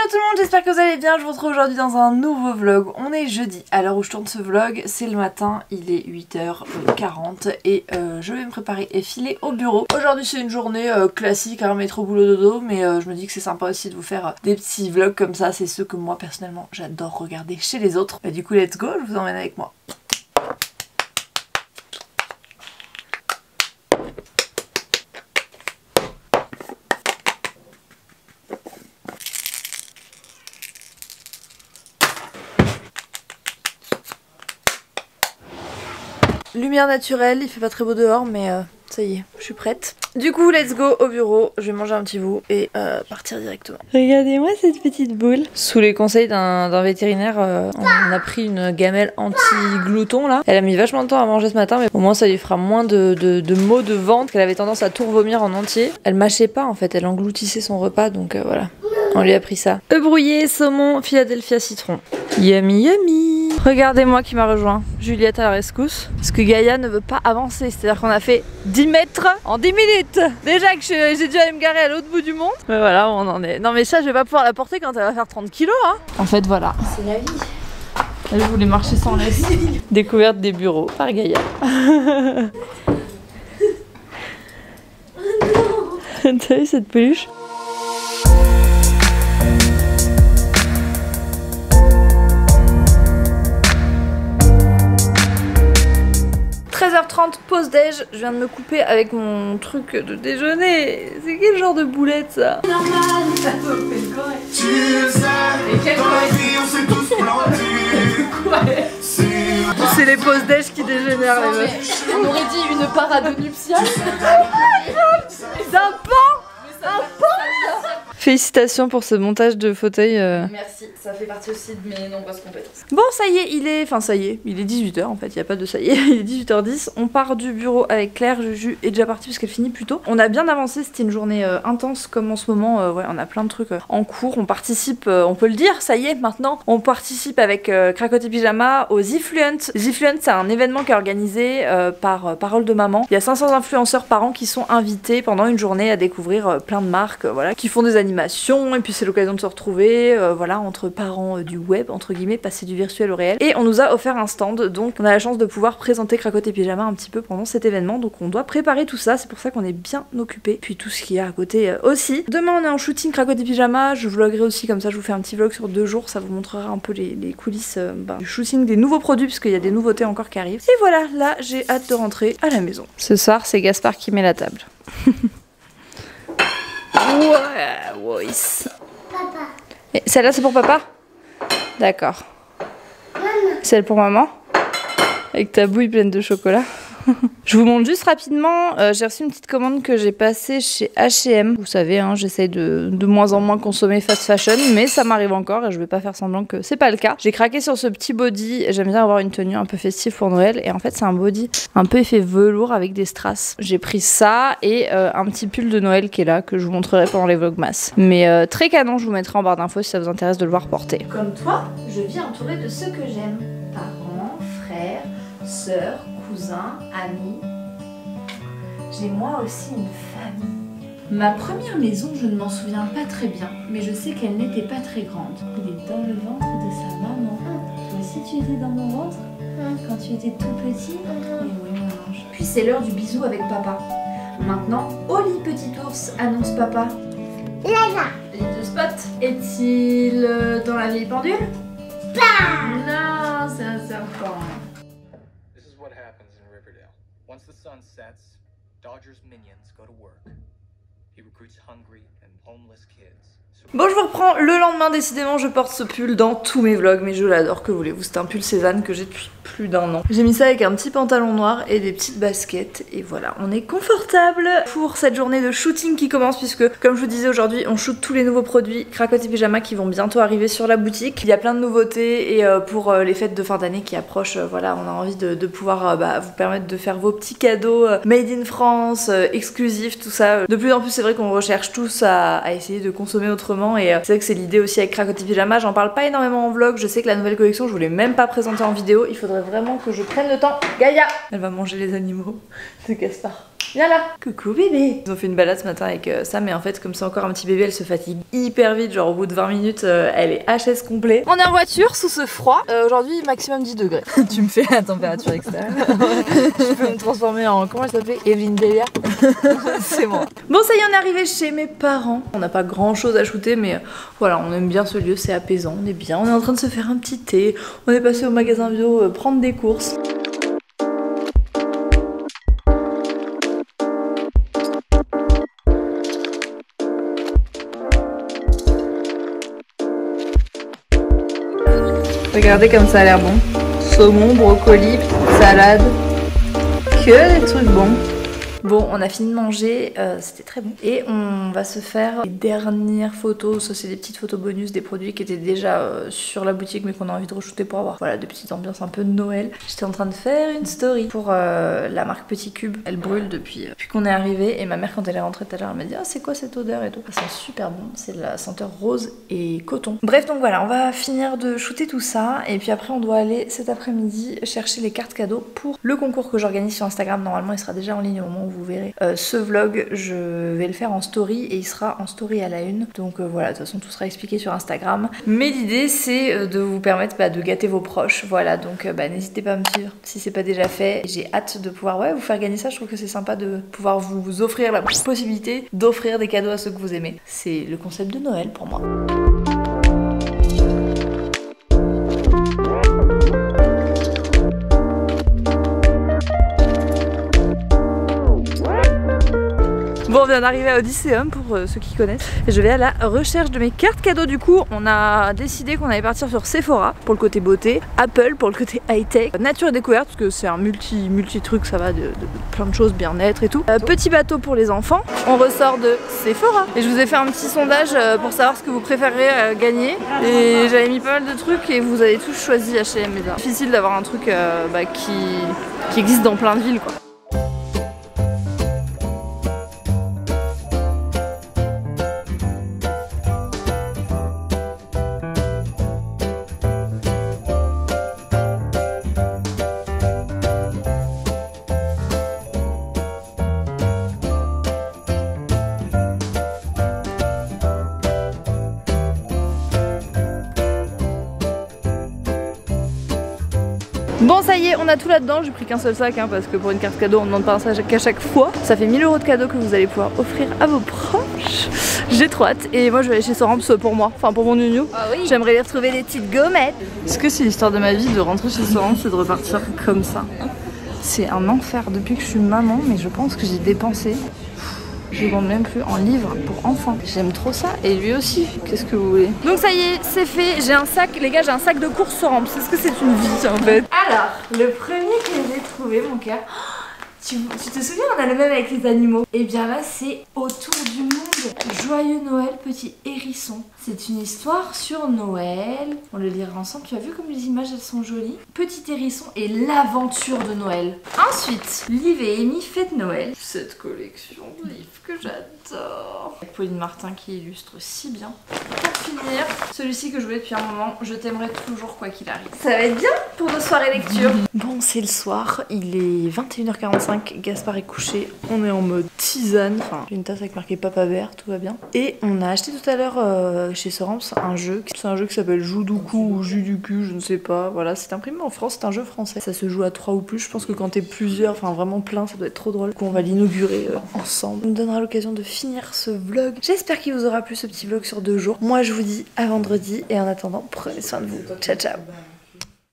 Hello tout le monde, j'espère que vous allez bien, je vous retrouve aujourd'hui dans un nouveau vlog. On est jeudi, à l'heure où je tourne ce vlog, c'est le matin, il est 8h40 et je vais me préparer et filer au bureau. Aujourd'hui c'est une journée classique, hein, métro boulot dodo, mais je me dis que c'est sympa aussi de vous faire des petits vlogs comme ça, c'est ceux que moi personnellement j'adore regarder chez les autres. Et du coup let's go, je vous emmène avec moi. Lumière naturelle, il fait pas très beau dehors mais ça y est, je suis prête. Du coup let's go au bureau, je vais manger un petit bout et partir directement. Regardez-moi cette petite boule. Sous les conseils d'un vétérinaire, on a pris une gamelle anti-glouton là. Elle a mis vachement de temps à manger ce matin mais au moins ça lui fera moins de maux de ventre, qu'elle avait tendance à tout vomir en entier. Elle mâchait pas en fait, elle engloutissait son repas donc voilà. On lui a pris ça. Œufs brouillés, saumon, Philadelphia citron. Yummy yummy. Regardez-moi qui m'a rejoint. Juliette à la rescousse. Parce que Gaïa ne veut pas avancer. C'est-à-dire qu'on a fait 10 mètres en 10 minutes. Déjà que j'ai dû aller me garer à l'autre bout du monde. Mais voilà, on en est. Non mais ça, je vais pas pouvoir la porter quand elle va faire 30 kilos. Hein. En fait, voilà. C'est la vie. Elle voulait marcher sans laisse. Découverte des bureaux par Gaïa. T'as vu cette peluche? Pause déj, je viens de me couper avec mon truc de déjeuner. C'est quel genre de boulette ça? Normal. C'est les pauses déj qui dégénèrent les meufs. On aurait dit une parade nuptiale. C'est un pan. Un pan. Félicitations pour ce montage de fauteuil. Merci, ça fait partie aussi de mes nombreuses compétences. Bon ça y est, il est 18h en fait, il n'y a pas de ça y est, il est 18h10. On part du bureau avec Claire, Juju est déjà partie parce qu'elle finit plus tôt. On a bien avancé, c'était une journée intense comme en ce moment, ouais, on a plein de trucs en cours. On participe, on peut le dire, ça y est maintenant, on participe avec Cracotte Pyjama aux Zifluent. Zifluent c'est un événement qui est organisé par Parole de Maman. Il y a 500 influenceurs par an qui sont invités pendant une journée à découvrir plein de marques, voilà, qui font des animations et puis c'est l'occasion de se retrouver voilà, entre parents du web entre guillemets, passer du virtuel au réel. Et on nous a offert un stand, donc on a la chance de pouvoir présenter Cracotte Pyjama un petit peu pendant cet événement, donc on doit préparer tout ça, c'est pour ça qu'on est bien occupé, puis tout ce qu'il y a à côté aussi. Demain on est en shooting Cracotte Pyjama, je vloguerai aussi comme ça, je vous fais un petit vlog sur 2 jours, ça vous montrera un peu les coulisses du shooting des nouveaux produits puisqu'il y a des nouveautés encore qui arrivent. Et voilà, là j'ai hâte de rentrer à la maison. Ce soir c'est Gaspard qui met la table. Ouais, papa. Et celle-là c'est pour papa? D'accord. Celle pour maman? Avec ta bouille pleine de chocolat. Je vous montre juste rapidement, j'ai reçu une petite commande que j'ai passée chez H&M. Vous savez, hein, j'essaye de moins en moins consommer fast fashion, mais ça m'arrive encore et je vais pas faire semblant que c'est pas le cas. J'ai craqué sur ce petit body, j'aime bien avoir une tenue un peu festive pour Noël et en fait c'est un body un peu effet velours avec des strass. J'ai pris ça et un petit pull de Noël qui est là, que je vous montrerai pendant les vlogmas. Mais très canon, je vous mettrai en barre d'infos si ça vous intéresse de le voir porter. Comme toi, je vis entourée de ceux que j'aime. Parents, frères, sœurs, cousins, amis. J'ai moi aussi une famille. Ma première maison, je ne m'en souviens pas très bien, mais je sais qu'elle n'était pas très grande. Il est dans le ventre de sa maman. Toi aussi tu étais dans mon ventre quand tu étais tout petit? Et oui mon ange. Puis c'est l'heure du bisou avec papa. Maintenant, au lit petit ours, annonce papa. Lala. Lit de spot. Est-il dans la vieille pendule? Non, c'est un serpent. Once the sun sets, Dodger's minions go to work. He recruits hungry and homeless kids. Bon, je vous reprends le lendemain, décidément je porte ce pull dans tous mes vlogs, mais je l'adore, que voulez-vous, c'est un pull Cézanne que j'ai depuis plus d'1 an. J'ai mis ça avec un petit pantalon noir et des petites baskets, et voilà, on est confortable pour cette journée de shooting qui commence, puisque comme je vous disais aujourd'hui, on shoot tous les nouveaux produits Cracotte Pyjama qui vont bientôt arriver sur la boutique. Il y a plein de nouveautés, et pour les fêtes de fin d'année qui approchent, voilà, on a envie de pouvoir vous permettre de faire vos petits cadeaux made in France, exclusifs, tout ça. De plus en plus, c'est vrai qu'on recherche tous à essayer de consommer autrement, et c'est vrai que c'est l'idée aussi avec Cracotte Pyjama. J'en parle pas énormément en vlog, je sais que la nouvelle collection je voulais même pas présenter en vidéo, il faudrait vraiment que je prenne le temps. Gaïa, elle va manger les animaux de Gaspard. Viens là. Coucou bébé. Ils ont fait une balade ce matin avec Sam, mais en fait comme c'est encore un petit bébé, elle se fatigue hyper vite, genre au bout de 20 minutes elle est HS complet. On est en voiture sous ce froid, aujourd'hui maximum 10 degrés. Tu me fais la température extérieure. Tu peux me transformer en, comment elle s'appelait, Evelyne Delia. C'est moi. Bon ça y est, on est arrivé chez mes parents. On n'a pas grand chose à shooter, mais voilà, on aime bien ce lieu, c'est apaisant, on est bien. On est en train de se faire un petit thé, on est passé au magasin bio prendre des courses. Regardez comme ça a l'air bon. Saumon, brocoli, salade. Que des trucs bons. Bon, on a fini de manger, c'était très bon. Et on va se faire les dernières photos. Ça, c'est des petites photos bonus des produits qui étaient déjà sur la boutique, mais qu'on a envie de re-shooter pour avoir. Voilà, des petites ambiances un peu de Noël. J'étais en train de faire une story pour la marque Petit Cube. Elle brûle depuis qu'on est arrivé. Et ma mère, quand elle est rentrée tout à l'heure, elle m'a dit: ah, c'est quoi cette odeur et tout. Ça sent super bon. C'est la senteur rose et coton. Bref, donc voilà, on va finir de shooter tout ça. Et puis après, on doit aller cet après-midi chercher les cartes cadeaux pour le concours que j'organise sur Instagram. Normalement, il sera déjà en ligne au moment où vous verrez ce vlog. Je vais le faire en story et il sera en story à la une. Donc voilà, de toute façon tout sera expliqué sur Instagram. Mais l'idée c'est de vous permettre de gâter vos proches. Voilà, donc n'hésitez pas à me suivre si c'est pas déjà fait. J'ai hâte de pouvoir vous faire gagner ça. Je trouve que c'est sympa de pouvoir vous offrir la possibilité d'offrir des cadeaux à ceux que vous aimez. C'est le concept de Noël pour moi. Bon, on vient d'arriver à Odysseum pour ceux qui connaissent. Et je vais à la recherche de mes cartes cadeaux. Du coup, on a décidé qu'on allait partir sur Sephora pour le côté beauté, Apple pour le côté high-tech, nature et découverte parce que c'est un multi truc, ça va de plein de choses, bien-être et tout. Petit bateau pour les enfants. On ressort de Sephora. Et je vous ai fait un petit sondage pour savoir ce que vous préférez gagner. Et j'avais mis pas mal de trucs et vous avez tous choisi H&M. C'est difficile d'avoir un truc qui existe dans plein de villes, quoi. Bon ça y est, on a tout là-dedans, j'ai pris qu'un seul sac parce que pour une carte cadeau on ne demande pas un sac à chaque fois. Ça fait 1000 € de cadeaux que vous allez pouvoir offrir à vos proches. J'ai trop hâte et moi je vais aller chez Sorams pour moi, enfin pour mon nounou. Ah oui. J'aimerais les retrouver les petites gommettes. Est-ce que c'est l'histoire de ma vie de rentrer chez Sorams et de repartir comme ça? C'est un enfer depuis que je suis maman, mais je pense que j'ai dépensé. Je ne vends même plus en livres pour enfants. J'aime trop ça et lui aussi. Qu'est-ce que vous voulez? Donc ça y est, c'est fait. J'ai un sac, les gars, j'ai un sac de course Sorams. Est-ce que c'est une vie en fait? Alors, le premier que j'ai trouvé, mon cœur. Tu te souviens, on a le même avec les animaux. Et bien là, c'est Autour du monde. Joyeux Noël, petit hérisson. C'est une histoire sur Noël. On le lira ensemble. Tu as vu comme les images, elles sont jolies. Petit hérisson et l'aventure de Noël. Ensuite, Liv et Amy fêtent Noël. Cette collection de livres que j'adore. Pauline Martin qui illustre si bien. Pour finir, celui-ci que je voulais depuis un moment, Je t'aimerai toujours quoi qu'il arrive. Ça va être bien pour nos soirées lecture. Bon, c'est le soir, il est 21h45, Gaspard est couché, on est en mode tisane. Enfin, j'ai une tasse avec marqué Papa Bear, tout va bien. Et on a acheté tout à l'heure chez Sorams un jeu. C'est un jeu qui s'appelle Jouduku ou Jus du cul, je ne sais pas. Voilà, c'est imprimé en France, c'est un jeu français. Ça se joue à 3 ou plus. Je pense que quand t'es plusieurs, enfin vraiment plein, ça doit être trop drôle. Du coup, on va l'inaugurer ensemble. Ça me donnera l'occasion de finir ce vlog. J'espère qu'il vous aura plu ce petit vlog sur 2 jours. Moi, je vous dis à vendredi et en attendant, prenez soin de vous. Ciao, ciao.